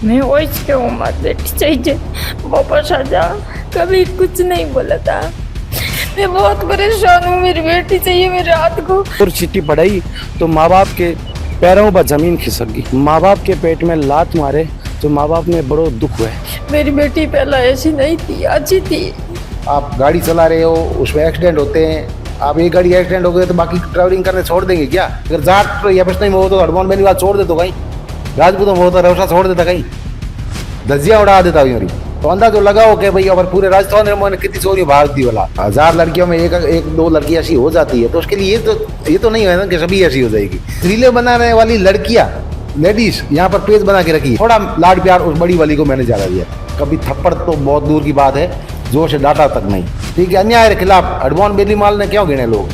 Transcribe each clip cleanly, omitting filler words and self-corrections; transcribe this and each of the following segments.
मैं वही क्यों मत बेटी चाहिए वापस आ जा। कभी कुछ नहीं बोला था। मैं बहुत परेशान हूँ, मेरी बेटी चाहिए मेरे हाथ को। और चिट्ठी पढ़ाई तो माँ बाप के पैरों पर जमीन खिसक गई। माँ बाप के पेट में लात मारे तो माँ बाप ने बड़ो दुख हुआ। मेरी बेटी पहला ऐसी नहीं थी, अच्छी थी। आप गाड़ी चला रहे हो, उसमें एक्सीडेंट होते हैं, आप एक गाड़ी एक्सीडेंट हो गए तो बाकी ट्रैवलिंग करने छोड़ देंगे क्या? अगर जाट या बस नहीं हो तो हनुमान बेनीवाल छोड़ दे तो कहीं, राजपूतों में हो तो रौसा छोड़ देता, कहीं धज्जियां उड़ा देता मेरी। तो अंदाजा लगाओ कि भाई अगर पूरे राजस्थान में कितनी चोरी भाग दी वाला 1000 लड़कियों में एक दो लड़की ऐसी हो जाती है, तो उसके लिए ये तो नहीं है ना कि सभी ऐसी हो जाएगी। रीलें बनाने वाली लड़कियां, लेडीज यहाँ पर पेज बना के रखी, थोड़ा लाड प्यार उस बड़ी वाली को मैंने ज्यादा दिया। कभी थप्पड़ तो बहुत दूर की बात है, जोर से डांटा तक नहीं। ठीक है, अन्याय के खिलाफ हनुमान बेनीवाल ने क्यों गिने लोग?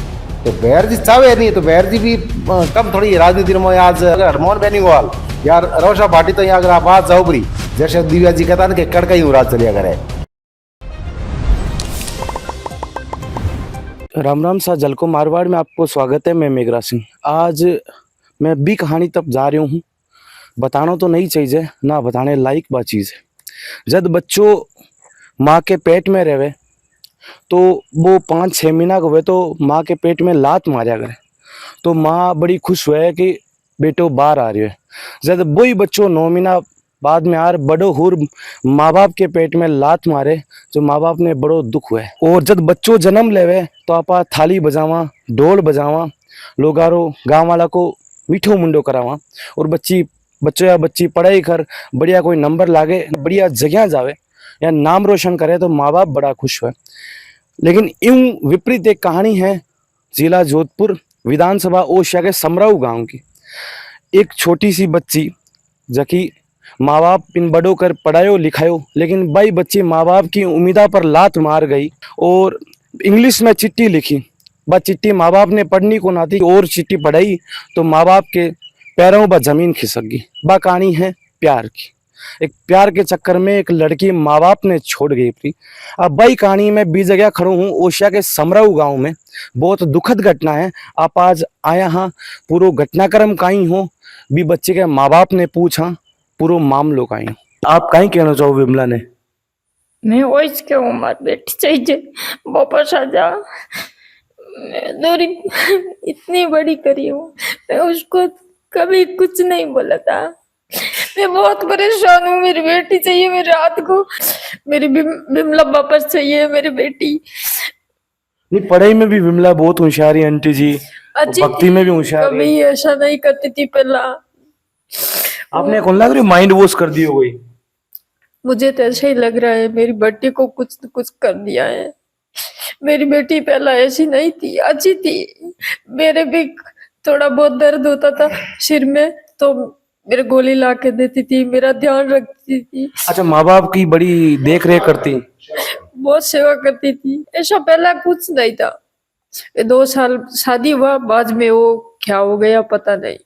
तो बैर जी चाहे नहीं तो बैर जी भी कम थोड़ी राजनीति में। आज अगर हनुमान बेनीवाल यार रोशा पार्टी तो यहाँ अगर आप आज जाओ बरी, जैसे दिव्या जी कहता ना कि कड़का ही राज चलिया करे। राम राम सा जलको मारवाड़ में आपको स्वागत है। मैं मेघरा सिंह। आज मैं भी कहानी तब जा रही हूँ। बताना तो नहीं चाहिए ना, बताने लायक बात चीज़ है। जब बच्चों माँ के पेट में रहे तो वो 5-6 महीना हुए तो माँ के पेट में लात मारा करे तो माँ बड़ी खुश हुए कि बेटो बाहर आ रही है। जब वही बच्चों 9 महीना बाद में यार बड़ो हुर माँ बाप के पेट में लात मारे तो माँ बाप ने बड़ो दुख हुए। और जब बच्चों जन्म लेवे तो आपा थाली बजावा, ढोल बजावा, लोगारो गाँव वाला को मीठो मुंडो करावा और बच्चों या बच्ची पढ़ाई कर बढ़िया कोई नंबर लागे, बढ़िया जगह जावे या नाम रोशन करे तो माँ बाप बड़ा खुश हुए। लेकिन यूं विपरीत एक कहानी है जिला जोधपुर विधानसभा ओशिया के समराऊ गांव की। एक छोटी सी बच्ची जकी माँ बाप इन बड़ों कर पढ़ायो लिखायो, लेकिन भाई बच्ची माँ बाप की उम्मीदा पर लात मार गई और इंग्लिश में चिट्ठी लिखी। बस चिट्ठी माँ बाप ने पढ़नी को ना थी और चिट्ठी पढ़ाई तो माँ बाप के पैरों पर जमीन खिसक गई। बा कहानी है प्यार की। एक प्यार के चक्कर में एक लड़की माँ बाप ने छोड़ गई थी। अब भाई कहानी में 20 जगह खड़ा हूँ ओशिया के समराऊ गांव में। बहुत दुखद घटना है। आप आज आया हाँ पूरा घटनाक्रम कहीं हो भी बच्चे के माँ बाप ने पूछा पूरा मामलो कहीं। आप कहीं कहना चाहो विमला ने? मैं वही क्यों मत बेटी चाहिए वापस आ जा। दूरी इतनी बड़ी करी हूँ, मैं उसको कभी कुछ नहीं बोला था। मैं बहुत परेशान हूँ, मेरी बेटी चाहिए मेरे हाथ को। मेरी बिमला वापस चाहिए, मेरी बेटी। नहीं, पढ़ाई में भी विमला बहुत होशियार है आंटी जी, अच्छी भक्ति में भी होशियार है। कभी ऐसा नहीं करती थी पहला। आपने कौन लग रही माइंड वॉश कर दी हो गई? मुझे तो ऐसा ही लग रहा है, मेरी बेटी को कुछ न कुछ कर दिया है। मेरी बेटी पहला ऐसी नहीं थी, अच्छी थी। मेरे भी थोड़ा बहुत दर्द होता था सिर में तो मेरे गोली ला के देती थी, मेरा ध्यान रखती थी। अच्छा, माँ बाप की बड़ी देख रेख करती? बहुत सेवा करती थी। ऐसा पहला कुछ नहीं था। 2 साल शादी हुआ, बाद में वो क्या हो गया पता नहीं।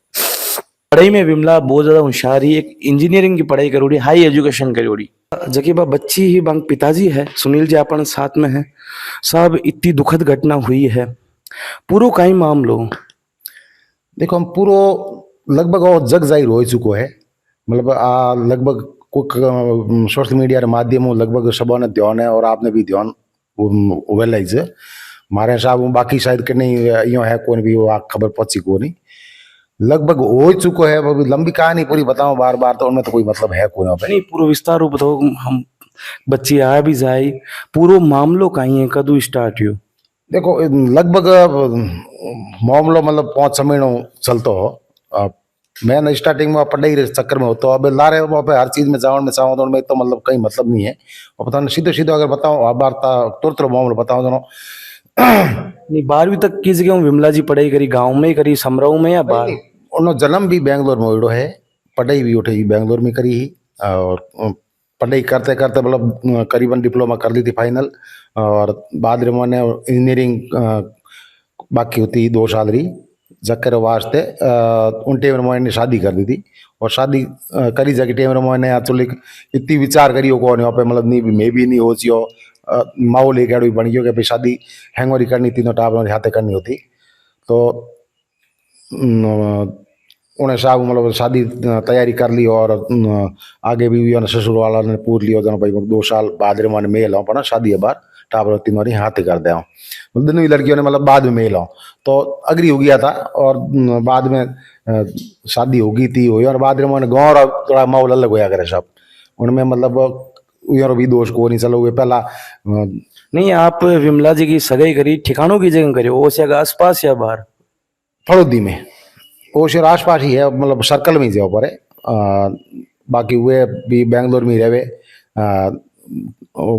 पढ़ाई में विमला बहुत ज्यादा होशियार ही। एक इंजीनियरिंग की पढ़ाई करोड़ी, हाई एजुकेशन करोड़ी। जबकि बा बच्ची ही बंग पिताजी है सुनील जी अपन साथ में है। साहब इतनी दुखद घटना हुई है, पूरो कहीं मामलो। देखो हम पूरो लगभग और जग जाहिर हो चुको है। मतलब लगभग सोशल मीडिया के माध्यम लगभग सबों ने ध्यान है और आपने भी ध्यान वेलाइज मारे साहब बाकी शायद कि नहीं यो है कौन भी वो खबर पहुंची को नहीं लगभग हो चुको है। अभी लंबी कहानी पूरी बताऊं बार बार तो उनमें तो कोई मतलब है कौन नहीं, पूरा विस्तार रूप बताओ। हम बच्ची आ भी जाए, पूरो मामलो कहीं है, कदू स्टार्ट हो? देखो लगभग मामलो मतलब 5-6 महीनों चलतो हो। मैं स्टार्टिंग में पढ़ाई के चक्कर में होता अब लारे वहाँ पे हर चीज में जाओ में चाहो तो उनमें तो मतलब कहीं मतलब नहीं है। और पता नहीं सीधे सीधे अगर बताओ वार्ता तुरंत मामलो बताओ दोनों। नहीं, 12वीं तक की जगह विमला जी पढ़ाई करी गांव में ही करी, समराऊ में या बाहर? उन्होंने जन्म भी बेंगलोर में हुई है, पढ़ाई भी उठे बेंगलोर में करी ही और पढ़ाई करते करते मतलब करीबन डिप्लोमा कर ली थी फाइनल। और बाद में मैंने इंजीनियरिंग बाकी होती 2 साल रही जक्कर वास्ते उन टाइम में मैंने शादी कर दी थी। और शादी करी जाके टाइम में मैंने एक्चुअली इतनी विचार करी हो कौन यहाँ पे मतलब नहीं मैं भी नहीं हो चियो माहौल एक भी बन गयो कि भाई शादी हैंगोरी करनी तीनों टाप हाथे करनी होती। तो उन्हें साहब मतलब शादी तैयारी कर ली और आगे भी उन्हें ससुर वाला ने पूछ लियो जनो भाई 2 साल बाद रे माने मेल आओ पर शादी है बार टाबर तीन बारी हाथ कर दे दोनों ही लड़कियों ने मतलब बाद में मेल आओ तो अग्री हो गया था और बाद में शादी हो गई थी हुई और बाद में मैंने गाँव थोड़ा माहौल अलग होया करे सब उनमें मतलब यार भी दोष को नहीं चलो हुए पहला नहीं, आप विमला जी की सगाई करी ठिकानों की जगह करी, वो से आस पास या बाहर? फड़ोदी में वो शहर आस पास ही है मतलब सर्कल में ही जाओ पर बाकी वे भी बेंगलोर में ही रहे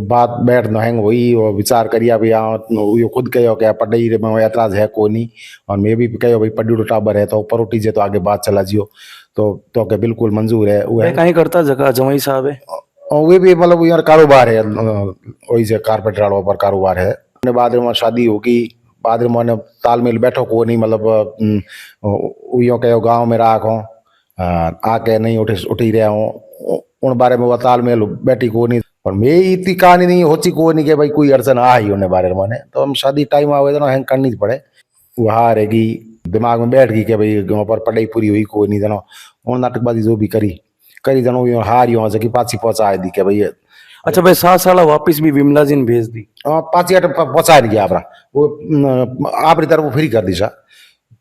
बात बैठ नहेंग हुई और विचार करिया भी यो खुद कहो क्या पढ़ाई रे में एतराज है को नहीं और मैं भी कहो भाई पढ़ी तो टाबर है तो ऊपर उठी जे तो आगे बात चला जियो तो क्या बिल्कुल मंजूर है वो है कहीं करता जगह जवाई साहब है और वे भी मतलब यार कारोबार है वही से कारपेंटर वालों पर कारोबार है बाद में शादी होगी बाद में मैंने तालमेल बैठो को नहीं मतलब यो कहो गाँव में राखो आके नहीं उठी रहा हूँ उन बारे में वो तालमेल बैठी को नहीं और मैं इतनी कहानी नहीं होची को नहीं कि भाई कोई अड़चन आ ही उन्हें बारे में तो हम शादी टाइम आवे तो हैंग करनी पड़े वो हारेगी दिमाग में बैठ गई कि भाई गाँव पर पढ़ाई पूरी हुई कोई नहीं जनो उन नाटकबाजी जो भी करी जनो हार यो कि पाची पहुंचा दी के भाई अच्छा भाई 7 साल वापिस भी विमला जी ने भेज दी पाची पहुंचा दिया आप वो आपरी तरफ फ्री कर दी सा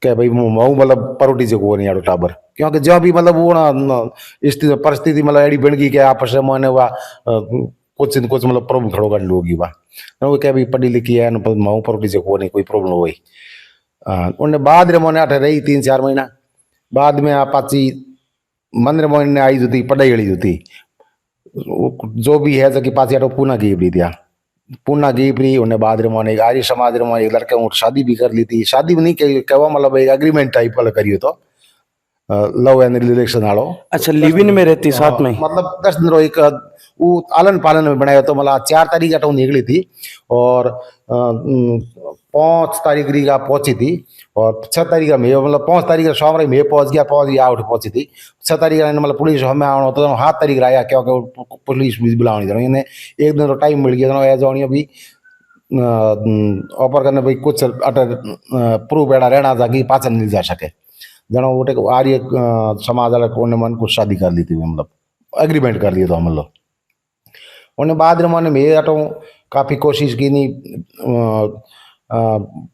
क्या भाई मऊ मतलब परोटी से को नहीं आड़ो टाबर क्योंकि जो भी मतलब वो ना स्थिति परिस्थिति मतलब एडी बन गई कि आपस में मैंने वह कुछ न कुछ मतलब प्रॉब्लम खड़ो कर लोगी वह वो क्या भाई पढ़ी लिखी है मऊ परोटी से को नहीं कोई प्रॉब्लम हुई उन्हें बाद रे मैंने अठ रही 3-4 महीना बाद में पाची मंदिर मोहन ने आई जो थी पढ़ाई वाली जो थी जो भी है जो कि पाची आटो पूना की रही थी पूना गीपरी उन्हें बाद में आर्य समाज में एक लड़के शादी भी कर ली थी शादी भी नहीं कहवा मतलब एक एग्रीमेंट टाइप वाला करियो तो लव एंड रिलेशन वालो अच्छा लिव इन में रहती साथ में मतलब 10 दिन रो एक वो आलन पालन में बनाया तो मतलब 4 तारीख का निकली थी और 5 तारीख का पहुंची थी और 6 तारीख का मैं मतलब 5 तारीख का शाम मैं पहुंच गया उठ पहुंची थी 6 तारीख का मतलब पुलिस हमें आना तो 7 तारीख आया क्योंकि पुलिस भी बुलानी जानी इन्हें एक दिन तो टाइम मिल गया ऐसा होनी अभी ऑफर करने भाई कुछ अटर प्रूफ एड़ा रहना था कि पाचन मिल जा सके जनो उठे आर्य समाज वाला को मन कुछ शादी कर ली थी मतलब एग्रीमेंट कर लिया था हम लोग उन्हें बाद में मैं अटो काफ़ी कोशिश की नहीं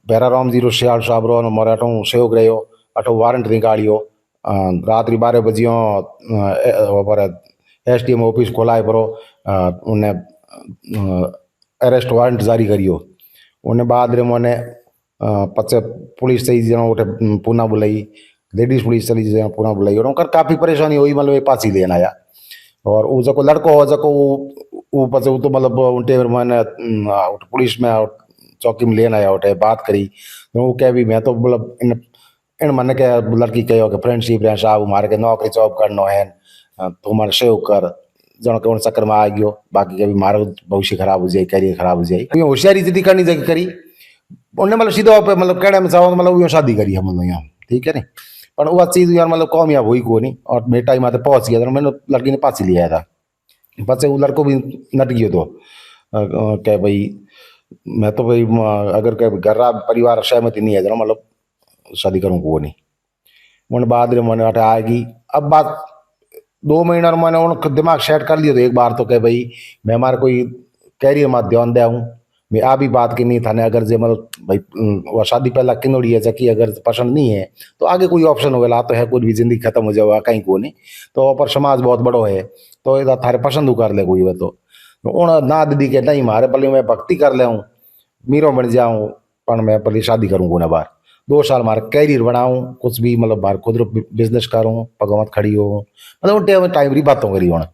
बेराराम 06 साहब रो मोर अटो सहयोग रहो अटो वारंट निकालियो रात्रि 12 बजियो पर SDM ऑफिस खोलाए परो उन्हें अरेस्ट वारंट जारी करियो उन्हें बाद में मैंने पचे पुलिस सही जनो उठे पूना बुलाई लेडीज पुलिस चली जाए पूना बुलाई और काफ़ी परेशानी हुई मतलब पाची लेन आया और वो जो लड़को हो जो वो पचे वो तो मतलब उनटे मैंने पुलिस में चौकी में लेन आया उठे बात करी तो वो क्या भी मैं तो मतलब इन मन के लड़की कहो कि फ्रेंडशिप रहे साहब मारे के नौकरी जॉब करनो है तो हमारे सेव कर जनो के चक्कर में आ गयो बाकी कभी मारो भविष्य खराब हो जाए कैरियर खराब हो जाए होशियारी जितनी करनी जगह करी उन्हें मतलब सीधा पे मतलब कहने में चाहो मतलब वो शादी करी हम यहाँ ठीक है नहीं पर वह चीज़ यार मतलब कामयाब हुई को नहीं और मेरे टाइम आते पहुँच गया था मैंने लड़की ने पास लिया था बच्चे वो लड़को भी नट गयो तो क्या भाई मैं तो भाई अगर घर परिवार सहमति नहीं है जरा मतलब शादी करूँ को नहीं मैंने बाद में मैंने अटे आएगी अब बात 2 महीना मैंने उन दिमाग सेट कर लिया तो एक बार तो कह भाई मैं हमारे कोई कैरियर में ध्यान दे हूँ मैं आ भी बात की नहीं था अगर जे मतलब भाई वह शादी पहला किनोड़ी है जबकि अगर पसंद नहीं है तो आगे कोई ऑप्शन हो गया तो है कुछ भी जिंदगी खत्म हो जाएगा कहीं को नहीं तो पर समाज बहुत बड़ो है तो इधर थारे पसंद कर ले कोई तो उन ना दीदी के नहीं मारे भले मैं भक्ति कर ले मीरो बन जाऊँ पर मैं भले शादी करूँ को ना बार 2 साल मारे कैरियर बनाऊँ कुछ भी मतलब बाहर खुद बिजनेस करूँ पगमत खड़ी हो मतलब उन टाइम री बातों करी होना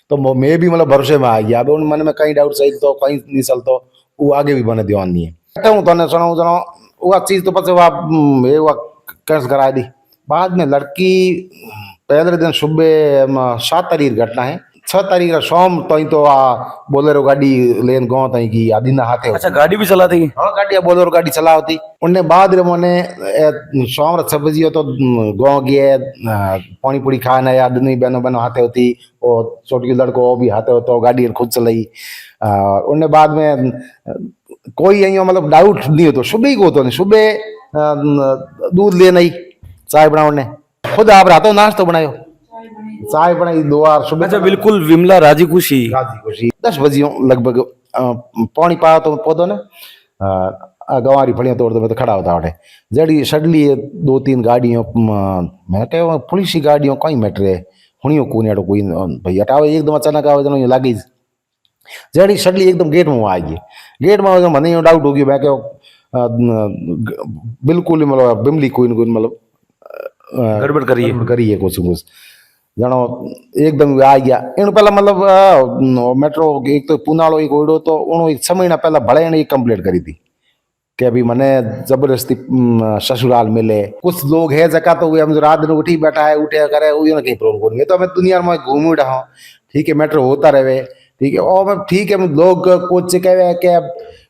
तो मैं भी मतलब भरोसे में आ गया अब उन मन में कहीं डाउट सही तो कहीं नहीं चलता वो आगे भी बने ध्यान नहीं है तो सुनाऊँ जनो वह चीज़ तो पचे वह कैंस करा दी बाद में लड़की पहले दिन सुबह 7 तारीख घटना है 6 तारीख का शाम तई तो बोलेरो गाड़ी लेन गाँव तई की आदि ना हाथे अच्छा गाड़ी भी चला थी हाँ गाड़ी बोलेरो गाड़ी चला होती उन्हें बाद रे मैंने शाम 6 बजे तो गाँव गए पानी पूरी खाना या आदमी बहनों बहनों हाथे होती और छोटी लड़को भी हाथे होता गाड़ी खुद चलाई उन्हें बाद में कोई यही मतलब डाउट नहीं हो तो सुबह ही को तो नहीं सुबह दूध लेना ही चाय बनाने खुद आप रातों नाश्ता बनायो, चाय बनाई 2 बार सुबह। अच्छा बिल्कुल विमला राजी खुशी। राजी खुशी 10 बजे लगभग पौनी पा तो पौधो ने गंवारी फलियां तोड़ दे मैं तो खड़ा होता उठे जड़ी सडली 2-3 गाड़ियों मैं कह पुलिस की गाड़ियों कहीं मेट रहे हुनियो कोने कोई भाई हटाओ एकदम अचानक आवे जनो लागी जड़ी सडली एकदम गेट में आ गई। गेट में मने डाउट हो गयो मैं कह बिल्कुल मतलब बिमली कोई मतलब गड़बड़ करी है कुछ जनो एकदम आ गया इन पहला मतलब मेट्रो एक तो पुनाड़ो एक ओडो तो उन्होंने एक 6 महीना पहला बड़े ने एक कंप्लेंट करी थी कि अभी मने जबरदस्ती ससुराल मिले कुछ लोग है जगह तो हम रात दिन उठी बैठा है उठे करे ना कहीं प्रॉब्लम नहीं तो मैं दुनिया में घूम रहा हूँ ठीक है मेट्रो होता रहे ठीक है और मैं ठीक है लोग कुछ कहे कि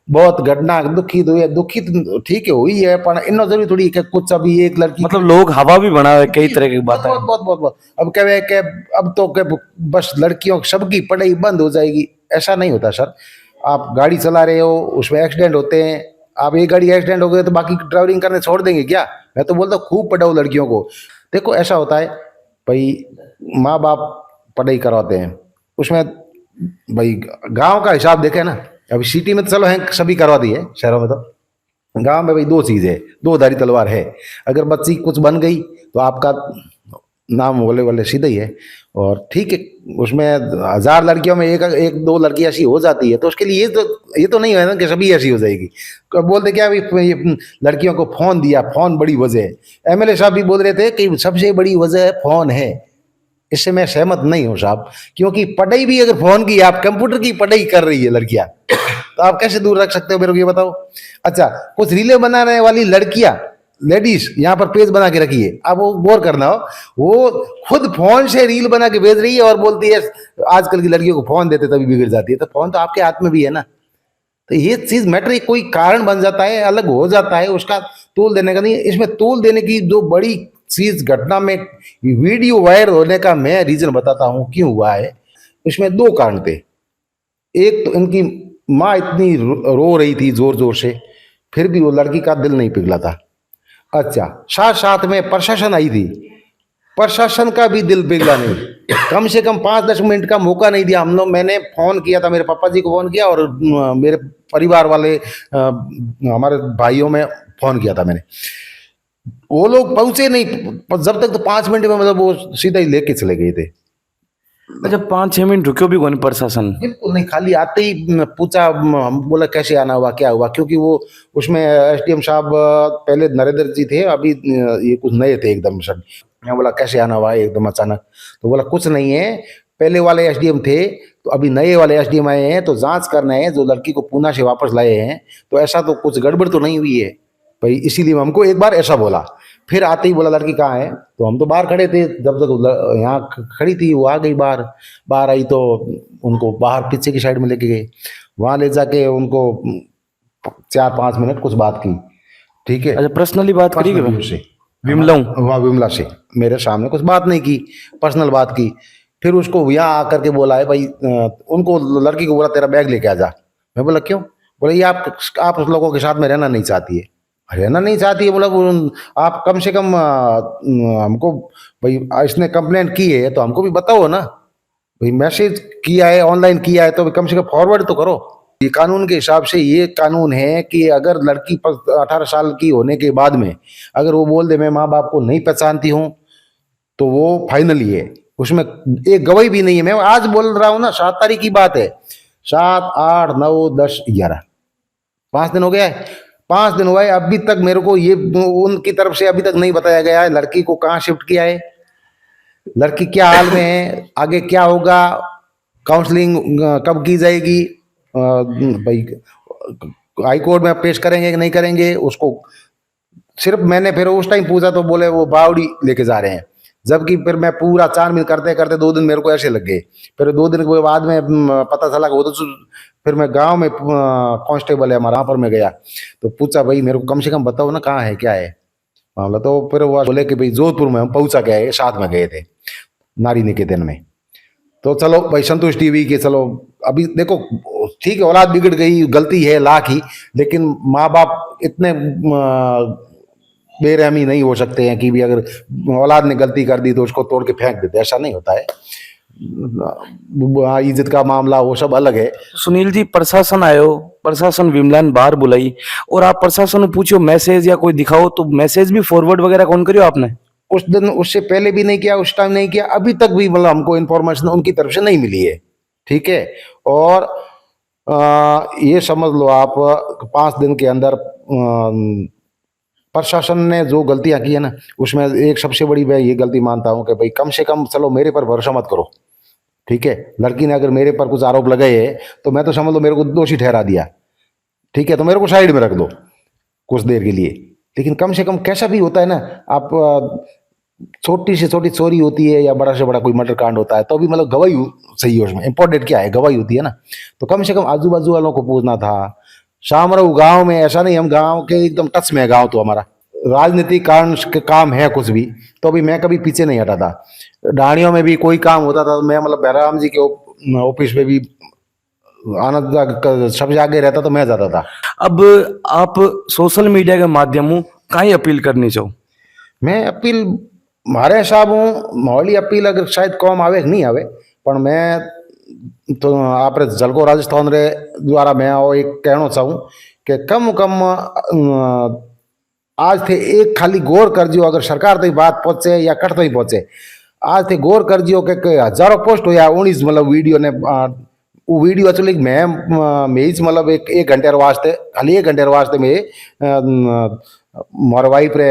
बहुत घटना दुखित हुई है दुखित ठीक है हुई है पर इतना जरूरी थोड़ी कि कुछ अभी एक लड़की मतलब लोग हवा भी बनावे कई तरह की बातें। बहुत अब कहे कि अब तो बस लड़कियों सबकी पढ़ाई बंद हो जाएगी ऐसा नहीं होता सर। आप गाड़ी चला रहे हो उसमें एक्सीडेंट होते हैं आप एक गाड़ी एक्सीडेंट हो गए तो बाकी ड्राइविंग करने छोड़ देंगे क्या? मैं तो बोलता हूँ खूब पढ़ाओ लड़कियों को। देखो ऐसा होता है भाई माँ बाप पढ़ाई करवाते हैं उसमें भाई गांव का हिसाब देखे ना अभी सिटी में तो चलो है सभी करवा दी है शहरों में तो गांव में भाई 2 चीज है 2 धारी तलवार है। अगर बच्ची कुछ बन गई तो आपका नाम बोले वाले सीधा ही है और ठीक है उसमें 1000 लड़कियों में एक 2 लड़की ऐसी हो जाती है तो उसके लिए ये तो नहीं है ना कि सभी ऐसी हो जाएगी। बोलते क्या अभी लड़कियों को फोन दिया फोन बड़ी वजह है। एमएलए साहब भी बोल रहे थे कि सबसे बड़ी वजह है फोन है। इससे मैं सहमत नहीं हूँ साहब क्योंकि पढ़ाई भी अगर फोन की आप कंप्यूटर की पढ़ाई कर रही है लड़कियां तो आप कैसे दूर रख सकते हो मेरे को ये बताओ। अच्छा कुछ रीलें बनाने वाली लड़कियां लेडीज यहाँ पर पेज बना के रखी है अब वो गौर करना हो वो खुद फोन से रील बना के भेज रही है और बोलती है आजकल की लड़कियों को फोन देते तभी बिगड़ जाती है। तो फोन तो आपके हाथ में भी है ना तो ये चीज मैटर कोई कारण बन जाता है अलग हो जाता है उसका तोल देने का नहीं। इसमें तोल देने की जो बड़ी चीज घटना में वीडियो वायरल होने का मैं रीजन बताता हूं क्यों हुआ है। इसमें 2 कारण थे। एक तो इनकी माँ इतनी रो रही थी जोर जोर से फिर भी वो लड़की का दिल नहीं पिघला था। अच्छा साथ साथ में प्रशासन आई थी प्रशासन का भी दिल पिघला नहीं कम से कम 5-10 मिनट का मौका नहीं दिया। हम लोग मैंने फोन किया था मेरे पापा जी को फोन किया और मेरे परिवार वाले हमारे भाइयों में फोन किया था मैंने वो लोग पहुंचे नहीं जब तक तो 5 मिनट में मतलब वो सीधा ही लेके चले गए थे। अच्छा 5-6 मिनट रुक्यो भी कौन प्रशासन बिल्कुल नहीं खाली आते ही पूछा हम बोला कैसे आना हुआ क्या हुआ क्योंकि वो उसमें एसडीएम साहब पहले नरेंद्र जी थे अभी ये कुछ नए थे एकदम सब। मैं बोला कैसे आना हुआ एकदम अचानक तो बोला कुछ नहीं है पहले वाले एसडीएम थे तो अभी नए वाले एसडीएम आए हैं तो जांच करना है जो लड़की को पूना से वापस लाए हैं तो ऐसा तो कुछ गड़बड़ तो नहीं हुई है भाई इसीलिए हमको एक बार ऐसा बोला। फिर आते ही बोला लड़की कहाँ है तो हम तो बाहर खड़े थे जब तक यहाँ खड़ी थी वो आ गई बाहर आई तो उनको बाहर पीछे की साइड में लेके गए वहाँ ले जाके उनको 4-5 मिनट कुछ बात की ठीक है। अच्छा पर्सनली बात करी से विमला से मेरे सामने कुछ बात नहीं की पर्सनल बात की। फिर उसको यहाँ आकर के बोला है भाई उनको लड़की को बोला तेरा बैग लेके आ जा। मैं बोला क्यों? बोले ये आप उस लोगों के साथ में रहना नहीं चाहती है। रहना नहीं चाहती है बोला आप कम से कम हमको भाई इसने कंप्लेंट की है तो हमको भी बताओ ना भाई मैसेज किया है ऑनलाइन किया है तो कम से कम फॉरवर्ड तो करो। ये कानून के हिसाब से ये कानून है कि अगर लड़की 18 साल की होने के बाद में अगर वो बोल दे मैं माँ बाप को नहीं पहचानती हूँ तो वो फाइनली है उसमें एक गवाही भी नहीं है। मैं आज बोल रहा हूँ ना 7 तारीख की बात है 7, 8, 9, 10, 11 5 दिन हो गया है 5 दिन हुआ है अभी तक मेरे को ये उनकी तरफ से अभी तक नहीं बताया गया है लड़की को कहाँ शिफ्ट किया है लड़की क्या हाल में है आगे क्या होगा काउंसलिंग कब की जाएगी भाई हाई कोर्ट में पेश करेंगे कि नहीं करेंगे उसको सिर्फ मैंने फिर उस टाइम पूछा तो बोले वो बावड़ी लेके जा रहे हैं जबकि फिर मैं पूरा 4 मिल करते करते 2 दिन मेरे को ऐसे लग गए। फिर 2 दिन के बाद में पता चला कि वो तो फिर मैं गांव में कांस्टेबल है हमारा वहाँ पर मैं गया तो पूछा भाई मेरे को कम से कम बताओ ना कहाँ है क्या है मामला। तो फिर वो बोले कि भाई जोधपुर में हम पहुँचा गए साथ में गए थे नारी निकेतन में। तो चलो भाई संतुष्टि हुई कि चलो अभी देखो ठीक है औलाद बिगड़ गई गलती है लाख ही लेकिन माँ बाप इतने बेरहमी नहीं हो सकते हैं कि भी अगर औलाद ने गलती कर दी तो उसको तोड़ के फेंक देते, ऐसा नहीं होता है। इज्जत का मामला वो सब अलग है। सुनील जी, प्रशासन आयो, प्रशासन विमलान बाहर बुलाई और आप प्रशासन ने पूछो मैसेज या कोई दिखाओ, तो मैसेज भी फॉरवर्ड वगैरह कौन करियो आपने? उस दिन, उससे पहले भी नहीं किया, उस टाइम नहीं किया, अभी तक भी मतलब हमको इन्फॉर्मेशन उनकी तरफ से नहीं मिली है। ठीक है। और ये समझ लो आप 5 दिन के अंदर प्रशासन ने जो गलतियां की है ना, उसमें एक सबसे बड़ी मैं ये गलती मानता हूं कि भाई कम से कम चलो मेरे पर भरोसा मत करो। ठीक है। लड़की ने अगर मेरे पर कुछ आरोप लगाए है तो मैं तो समझ लो मेरे को दोषी ठहरा दिया। ठीक है, तो मेरे को साइड में रख दो कुछ देर के लिए। लेकिन कम से कम कैसा भी होता है ना, आप छोटी से छोटी चोरी होती है या बड़ा से बड़ा कोई मर्डर कांड होता है तो भी मतलब गवाही सही है, उसमें इंपॉर्टेंट क्या है, गवाही होती है ना। तो कम से कम आजू बाजू वालों को पूछना था। शामराव गांव में ऐसा नहीं, हम गांव के एकदम टच में है गांव, तो हमारा राजनीतिक कारण के काम है कुछ भी तो अभी मैं कभी पीछे नहीं हटा था। डाणियों में भी कोई काम होता था मैं मतलब बहराम जी के ऑफिस में भी आनंद सबसे आगे रहता तो मैं जाता था। अब आप सोशल मीडिया के माध्यम कहीं अपील करनी चाहो? मैं अपील मारे हिसाब हूँ माहौली अपील अगर शायद कौम आवे कि नहीं आवे, पर मैं तो आप जलको राजस्थान रे द्वारा मैं वो एक कहना चाहूँ कि कम कम आज थे एक खाली गौर कर जियो, अगर सरकार तक बात पहुंचे या कट तक पहुंचे, आज थे गौर कर जियो कि हजारों पोस्ट हो या 19 मतलब वीडियो ने वो वीडियो एक्चुअली मैं मतलब एक घंटे वास्ते खाली 1 घंटे वास्ते में मोर वाइफ रे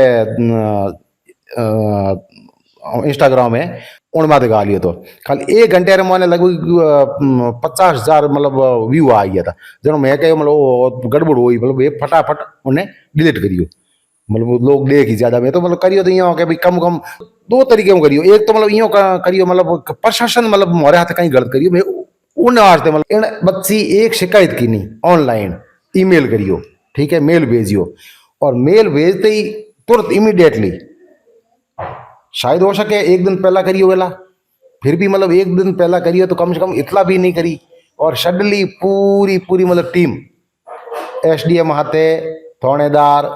इंस्टाग्राम में उन माते गा लियो तो खाली 1 घंटे मैंने लगभग 50,000 मतलब व्यू आ गया था। जनो मैं कह मतलब गड़बड़ हुई, मतलब ये फटाफट उन्हें डिलीट करियो, मतलब लोग देख ही ज्यादा में तो मतलब करियो तो यूँ के भाई कम कम 2 तरीके में करियो। एक तो मतलब यूँ करियो मतलब प्रशासन मतलब मोरे हाथ कहीं गलत करियो, मैं उन वास्ते मतलब इन बच्ची एक शिकायत की नहीं, ऑनलाइन ईमेल करियो। ठीक है, मेल भेजियो और मेल भेजते ही तुरंत इमीडिएटली, शायद हो सके 1 दिन पहला करियो वेला, फिर भी मतलब 1 दिन पहला करियो तो कम से कम इतना भी नहीं करी। और सडनली पूरी पूरी मतलब टीम एसडीएम हाथे, थानेदार,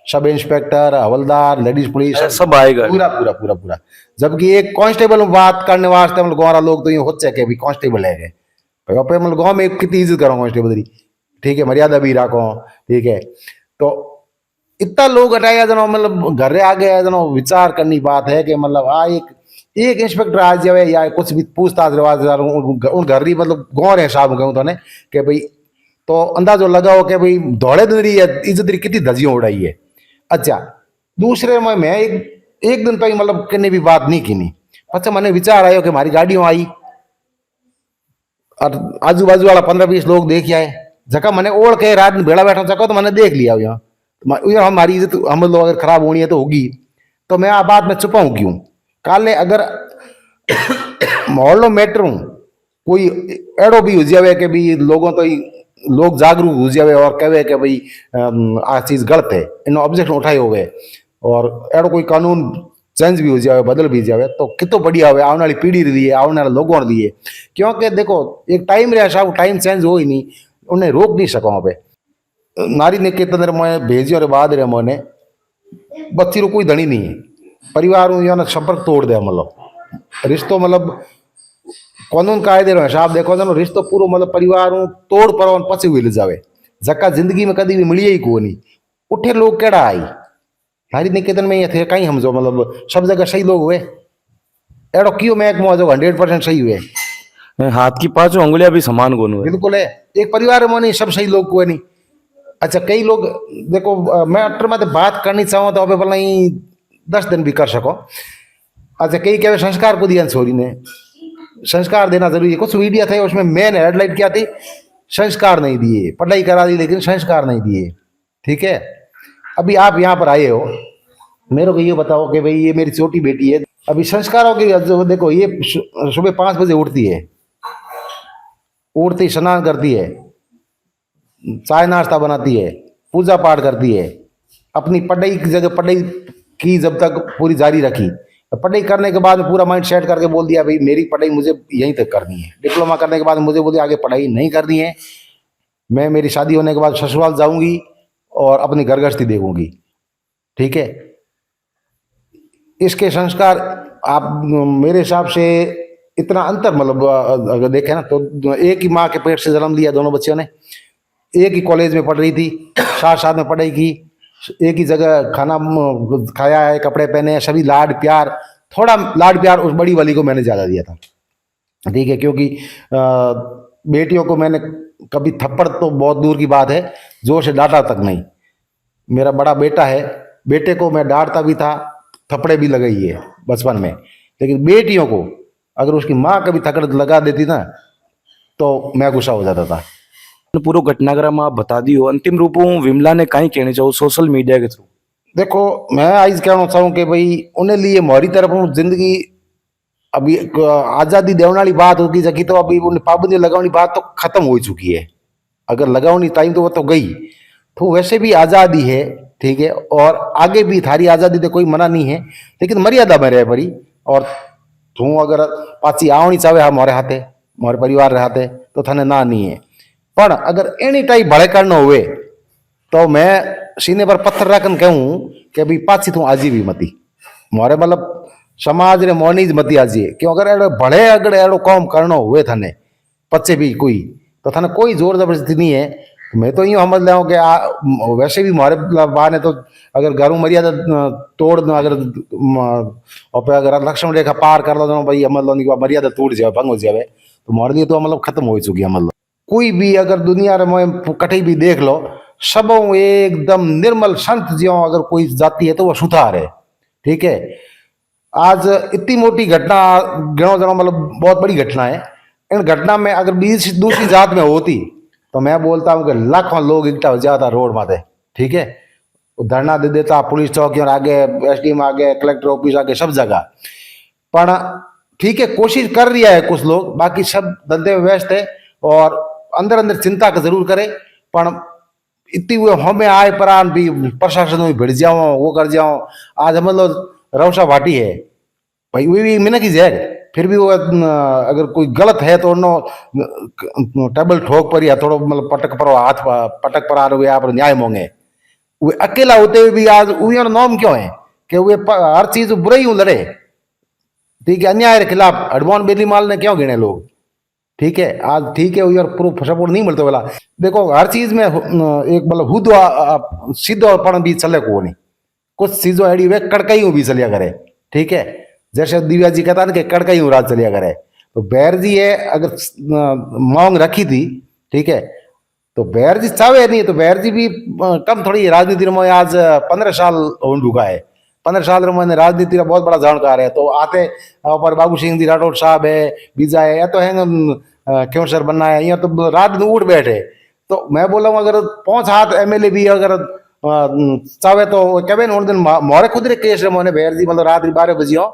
सब इंस्पेक्टर, हवलदार, लेडीज पुलिस सब आएगा पूरा पूरा पूरा पूरा। जबकि एक कांस्टेबल में बात करने वास्ते मतलब गाँव लोग तो यूँ हो सके भी कांस्टेबल है मतलब गाँव में कितनी इज्जत करो कांस्टेबल की। ठीक है, मर्यादा भी रखो। ठीक है, तो इतना लोग हटाया जनो मतलब घर आ गया जनो विचार करनी बात है कि मतलब एक इंस्पेक्टर आ जाए या कुछ भी पूछताछ रिवाज उन घर ही मतलब गाँव रे हिसाब कहूँ तो कि भाई तो अंदाजो लगाओ कि भाई दौड़े दिन रही है इज्जत कितनी धजियों उड़ाई है। अच्छा, दूसरे में मैं एक दिन तक मतलब किन्नी भी बात नहीं की नहीं, अच्छा मैंने विचार आयो कि हमारी गाड़ियों आई और आजू बाजू वाला 15-20 लोग देख आए, जगह मैंने ओढ़ के रात में भेड़ा बैठा जगह तो मैंने देख लिया यहाँ हमारी इज्जत हम लोग अगर खराब होनी है तो होगी, तो मैं आ बात में छुपाऊं क्यों। काले अगर मोहल्लो मैटर हूं कोई एड़ो भी हो जावे कि भाई लोगों तो लोग जागरूक हो जावे और कहे कि भाई आ चीज गलत है, इन ऑब्जेक्शन उठाए हो गए और एड़ो कोई कानून चेंज भी हो जाए बदल भी जाए तो कितो बढ़िया हो आने वाली पीढ़ी लिए आने वाले लोगों लिए। क्योंकि देखो एक टाइम रहा साहब, टाइम चेंज हो ही नहीं, उन्हें रोक नहीं सको वहाँ पे। नारी निकेतन मैं भेजियो रे बाद रे मैंने बच्ची रो कोई धनी नहीं है, परिवार में संपर्क तोड़ दे मतलब रिश्तों मतलब कानून कायदे रो हिसाब देखो ना रिश्तो पूरा मतलब परिवार तोड़ पर पची हुई ले जावे, जक्का जिंदगी में कभी भी मिली ही को नहीं। उठे लोग केड़ा आई नारी निकेतन में ये थे कहीं हम जो मतलब सब जगह सही लोग हुए, एड़ो क्यों मैं जो 100% सही हुए, हाथ की 5 उंगलियां भी समान गुण हुए। बिल्कुल है, एक परिवार में नहीं सब सही लोग को नहीं। अच्छा कई लोग देखो मैं अटर में बात करनी चाहूँ तो अभी बोला 10 दिन भी कर सको। अच्छा कई कहे संस्कार को दिया छोरी ने, संस्कार देना जरूरी है। कुछ वीडियो थे उसमें मेन हेडलाइट क्या थी, संस्कार नहीं दिए, पढ़ाई करा दी लेकिन संस्कार नहीं दिए। ठीक है, अभी आप यहाँ पर आए हो, मेरे को ये बताओ कि भाई ये मेरी छोटी बेटी है, अभी संस्कारों की देखो ये सुबह 5 बजे उठती है, उठती स्नान करती है, चाय नाश्ता बनाती है, पूजा पाठ करती है, अपनी पढ़ाई की जगह पढ़ाई की जब तक पूरी जारी रखी, पढ़ाई करने के बाद पूरा माइंड सेट करके बोल दिया भाई मेरी पढ़ाई मुझे यहीं तक करनी है। डिप्लोमा करने के बाद मुझे बोल दिया आगे पढ़ाई नहीं करनी है, मैं मेरी शादी होने के बाद ससुराल जाऊंगी और अपनी घर गृहस्थी देखूंगी। ठीक है। इसके संस्कार आप मेरे हिसाब से इतना अंतर, मतलब अगर देखें ना तो एक ही माँ के पेट से जन्म लिया दोनों बच्चों ने, एक ही कॉलेज में पढ़ रही थी, साथ साथ में पढ़ाई की, एक ही जगह खाना खाया है, कपड़े पहने हैं, सभी लाड प्यार। थोड़ा लाड प्यार उस बड़ी वाली को मैंने ज़्यादा दिया था, ठीक है, क्योंकि बेटियों को मैंने कभी थप्पड़ तो बहुत दूर की बात है, जोर से डांटा तक नहीं। मेरा बड़ा बेटा है, बेटे को मैं डांटता भी था, थप्पड़े भी लगाई है बचपन में, लेकिन बेटियों को अगर उसकी माँ कभी थप्पड़ लगा देती ना तो मैं गुस्सा हो जाता था। पूरा घटनाक्रम आप बता दियो, अंतिम रूप हूँ विमला ने कहीं कहने चाहो सोशल मीडिया के थ्रू? देखो, मैं आज कहना चाहूँ कि भाई उन्हें लिए हमारी तरफ जिंदगी अभी आज़ादी देने वाली बात होगी जबकि, तो अभी उन्हें पाबंदी लगाने बात तो खत्म हो चुकी है। अगर लगाओनी टाइम तो वो तो गई, तो वैसे भी आज़ादी है, ठीक है, और आगे भी थारी आज़ादी तो कोई मना नहीं है, लेकिन मर्यादा में रह पड़ी। और तू अगर पाची आवनी चाहे हमारे हाथे, हमारे परिवार रे हाथे, तो थाने ना नहीं है। पर अगर एनी टाइम भड़े करना हुए तो मैं सीने पर पत्थर रखन कहूँ कि भाई पाची तू आजी भी मती, मारे मतलब समाज ने मोनी ज मती आजी है। क्यों अगर भड़े अगर एड़ो काम करना हुए थाने पचे भी कोई, तो थाने कोई जोर जबरदस्ती नहीं है। मैं तो यूँ समझ लिया कि वैसे भी हमारे बा ने तो अगर घरों मर्यादा तोड़ दो, अगर लक्ष्मण रेखा पार कर लो तो भाई मतलब मर्यादा टूट जाए, भंग हो जाए, तो हमारे लिए तो मतलब खत्म हो चुकी है। मतलब कोई भी अगर दुनिया में कहीं भी देख लो, सब एकदम निर्मल संत ज्यो अगर कोई जाती है तो वो सुधार है, ठीक है। आज इतनी मोटी घटना गिनो जनो, मतलब बहुत बड़ी घटना है। इन घटना में अगर दूसरी जात में होती तो मैं बोलता हूँ कि लाखों लोग इकट्ठा हो जाता रोड माथे, ठीक है, धरना दे देता पुलिस चौकी और आगे, एसडीएम आगे, कलेक्टर ऑफिस आगे, सब जगह। पर ठीक है, कोशिश कर रही है कुछ लोग, बाकी सब धंधे में व्यस्त है और अंदर अंदर चिंता का जरूर करे। पर इतनी वो हमें आए परान भी प्रशासन में भिड़ जाओ, वो कर जाओ। आज हम लोग रौशा भाटी है भाई, वो भी मिना की जहर, फिर भी वो अगर कोई गलत है तो उन्होंने टेबल ठोक पर या थोड़ा मतलब पटक पर हाथ पटक पर आ रहे आप न्याय मांगे। वे अकेला होते हुए भी आज वो नाम क्यों है कि वे हर चीज बुराई यूं लड़े, ठीक है, अन्याय के खिलाफ। हडमोहन बेनीवाल ने क्यों गिने लोग, ठीक है, आज ठीक है यार प्रूफ सपोर्ट नहीं मिलता वाला। देखो हर चीज में एक मतलब हुद सीधोपन भी चले को नहीं, कुछ चीजों एडी वे कड़कई भी चलिया करे, ठीक है। जैसे दिव्या जी कहता ना कि कड़कई राज चलिया करे, तो बैर जी है अगर मांग रखी थी, ठीक है, तो बैर जी चाहे नहीं, तो बैर जी भी कम थोड़ी राजनीति में आज 15 साल हो ढूका है। 15 साल में मैंने राजनीति का बहुत बड़ा जानकार है। तो आते पर बाबू सिंह जी राठौड़ साहब है, बीजा है, या तो है क्यों सर बनना है, या तो रात में उठ बैठे। तो मैं बोला हूँ अगर 5 हाथ एमएलए भी अगर चाहे तो कभी उन दिन मोरे खुद रे केस रे मोने बैर जी मतलब रात 12 बजे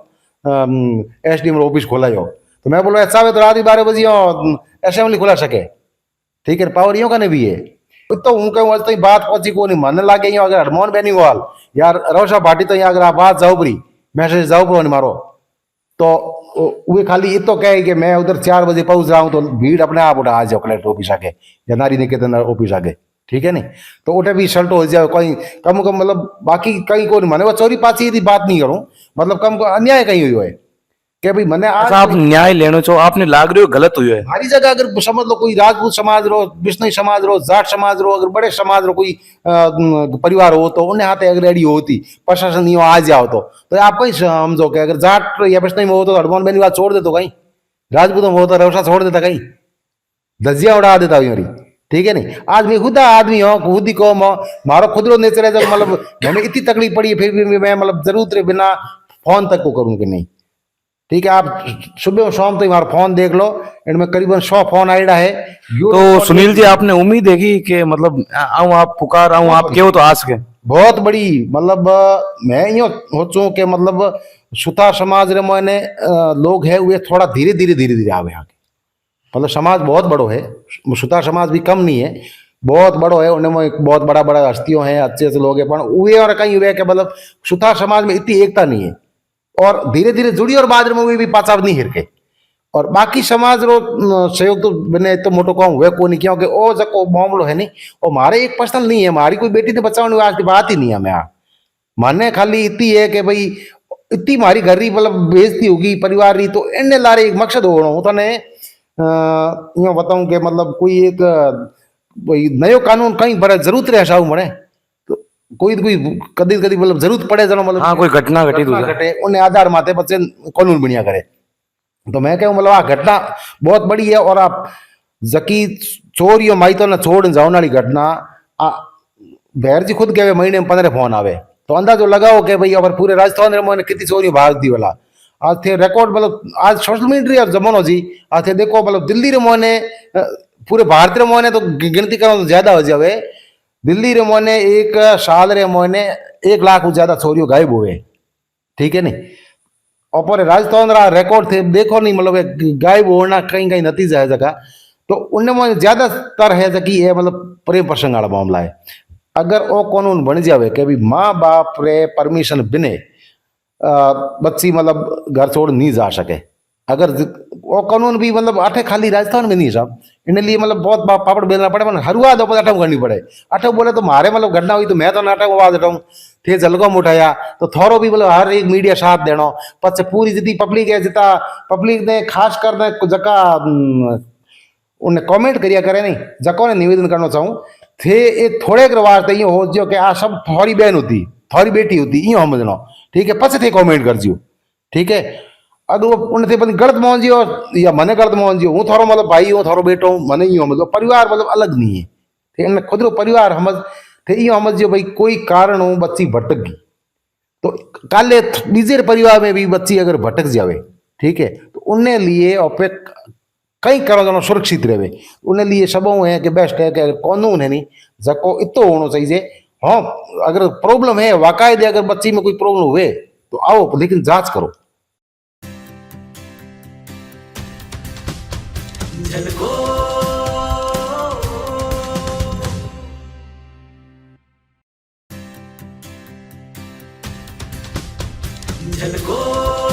एसडीएम ऑफिस खोला जो, तो मैं बोला चाहे तो रात 12 बजे असेंबली खुला सके, ठीक है, पावर यूं का नहीं भी है। तो हूँ कहूँ आज बात पहुंची को नहीं मन लागे यूं अगर हडमोहन बेनीवाल यार रौशा भाटी तो अगर आप बात जाओ परी मैसेज जाओ परो मारो, तो वे खाली ये तो कहे कि मैं उधर 4 बजे पहुंच रहा हूँ, तो भीड़ अपने आप उठा आ जाओ कलेक्टर ऑफिस आके या नारी निकेतन ऑफिस आके, ठीक है नहीं, तो उठे भी शर्ट हो जाए कहीं कम कम, मतलब बाकी कहीं को नहीं माने वो चोरी पाची यदि बात नहीं करूं, मतलब कम को अन्याय कहीं हुई है कि भाई मैंने आज आप न्याय लेना चाहो, आपने लाग रहे हो गलत हुई है। हमारी जगह अगर समझ लो कोई राजपूत समाज रो, बिश्नोई समाज रो, जाट समाज रो, अगर बड़े समाज रो कोई परिवार हो तो उन्हें हाथे अगर रेडी होती प्रशासन नहीं आ जाओ तो आप कहीं समझो कि अगर जाट या बिश्नोई में हो तो हडमोहन बेनीवाल छोड़ दे, तो कहीं राजपूत में हो तो रौशा छोड़ देता, कहीं धज्जियां उड़ा देता हुई, ठीक है नहीं। आज मैं खुद आदमी हो, खुद ही कौम हो, मारो खुदरो नेचर है, जब मतलब मैंने इतनी तकलीफ पड़ी है फिर भी मैं मतलब जरूरत रे बिना फोन तक को करूँ कि नहीं, ठीक है। आप सुबह शाम तो हमारा फोन देख लो, इनमें करीबन 100 फोन आईडा है। तो सुनील जी आपने उम्मीद है कि मतलब आऊं आप पुकार आऊं आप क्यों तो आ सके बहुत बड़ी, मतलब मैं यूँ सोचूं कि मतलब सुतार समाज रे मैंने लोग है वे थोड़ा धीरे धीरे आवे आगे, मतलब समाज बहुत बड़ो है, सुतार समाज भी कम नहीं है, बहुत बड़ो है, उनमें बहुत बड़ा बड़ा हस्तियों हैं, अच्छे से लोग हैं, पर वे और कहीं वे कि मतलब सुतार समाज में इतनी एकता नहीं है और धीरे धीरे जुड़ी और बाद में भी पाचाव नहीं हिरके। और बाकी समाज रो सहयोग तो मैंने तो मोटो काम हुए को नहीं, क्योंकि ओ जको मामलो है नहीं, और हमारे एक पर्सनल नहीं है, हमारी कोई बेटी ने बचाने आज की बात ही नहीं है। मैं माने खाली इतनी है कि भाई इतनी मारी घर री मतलब बेइज्जती होगी परिवार री, तो इनने लारे एक मकसद होना हूँ तने यूँ बताऊं कि मतलब कोई एक भाई नयो कानून कहीं पर जरूरत रहे शाहू मने, तो कोई कदी कदी मतलब जरूरत पड़े जनो मतलब हाँ कोई घटना घटी दूसरा घटे उन्हें आधार माथे बच्चे कानून बनिया करे। तो मैं कहूँ मतलब आ घटना बहुत बड़ी है, और आप जकी चोरियों माई तो ना छोड़ जाओ वाली घटना बहर जी खुद कहे महीने में 15 फोन आवे, तो अंदाजो लगाओ कि भाई अगर पूरे राजस्थान में कितनी चोरियों भाग दी वाला आज थे रिकॉर्ड मतलब आज सोशल मीडिया जमानो जी आज थे देखो मतलब दिल्ली रे मोने पूरे भारत रे मोने तो गिनती करो तो ज्यादा हो जावे, दिल्ली रे मोने एक साल रे मोने 1 लाख ज्यादा चोरियों गायब हुए, ठीक है नहीं। और पूरे राजस्थान रा रिकॉर्ड थे देखो नहीं मतलब गायब होना कहीं कहीं नतीजा है जगह, तो उनमें ज्यादातर है जकी ये मतलब प्रेम प्रसंग वाला मामला है। अगर वो कानून बन जावे कि भी माँ बाप रे परमिशन बिने बच्ची मतलब घर छोड़ नहीं जा सके, अगर वो कानून भी मतलब अठे खाली राजस्थान में नहीं साहब, इन लिए मतलब बहुत पापड़ बेलना पड़े, मतलब हरुआ दो अठम करनी पड़े। अठम बोले तो मारे मतलब घटना हुई तो मैं तो नाटक आवाज हटाऊं थे जलगम उठाया, तो थोरो भी मतलब हर एक मीडिया साथ देना पछ पूरी जितनी पब्लिक है जितना पब्लिक ने खास कर जका उन्हें कमेंट करिया करे नहीं जको ने निवेदन करना चाहूँ थे एक थोड़े वार तो यूँ हो जो कि आ सब थोड़ी बहन होती थोड़ी बेटी होती यूँ समझना, ठीक है पछ थे कमेंट कर जियो, ठीक है। अगर वो उनसे पता गलत मान जियो या मने गलत मान जियो, हूँ थोड़ो मतलब भाई हूँ थोड़ो बेटो हूँ मने यूँ मतलब परिवार मतलब अलग नहीं है, ठीक है। खुद रो परिवार समझ थे यूँ समझ जियो भाई कोई कारण हो बच्ची भटक गई तो काले बीजे परिवार में भी बच्ची अगर भटक जावे, ठीक है, तो उन्हें लिए और कई करो जनो सुरक्षित रहे, उन्हें लिए सब है कि बेस्ट है कि कानून है नहीं जको इतो होना चाहिए। हाँ अगर प्रॉब्लम है वाकायदे अगर बच्ची में कोई प्रॉब्लम हुए तो आओ लेकिन जांच करो। झलको